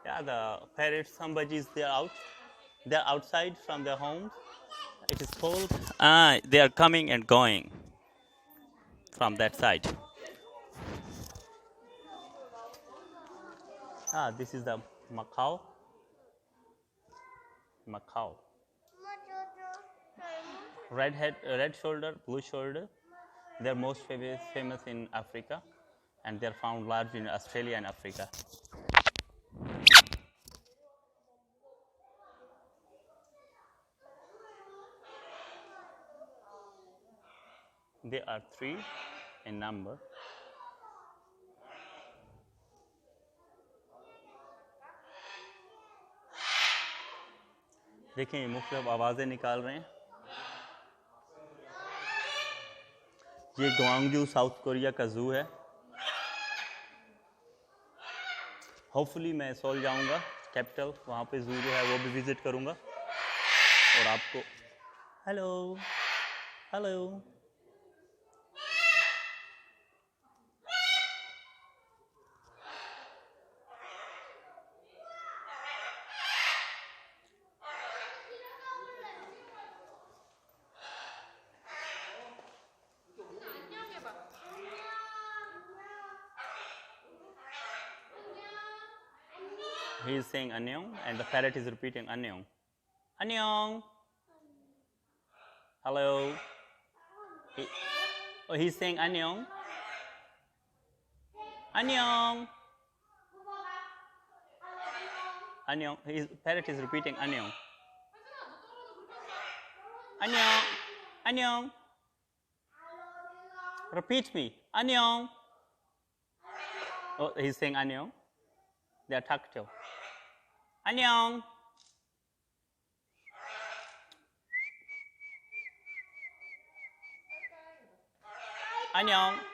Yeah, the parrots, some budgies, they're outside from their homes. It is cold. They are coming and going from that side. This is the macaw. Macaw. Red head, red shoulder, blue shoulder. They're most famous in Africa, and they're found large in Australia and Africa. They are 3 in number. देखें मुख्तलिफ आवाज़ें निकाल रहे हैं. ये Gwangju south Korea का zoo है. Hopefully मैं सोल जाऊंगा कैपिटल, वहाँ पे ज़ू जो है वो भी विज़िट करूंगा और आपको hello hello He is saying annyeong and the parrot is repeating annyeong. Annyeong. Hello. He's saying annyeong. Annyeong. Annyeong. His parrot is repeating annyeong. Annyeong. Annyeong. Repeat me. Annyeong. Oh, he's saying annyeong. They are tactile. 안녕. 안녕.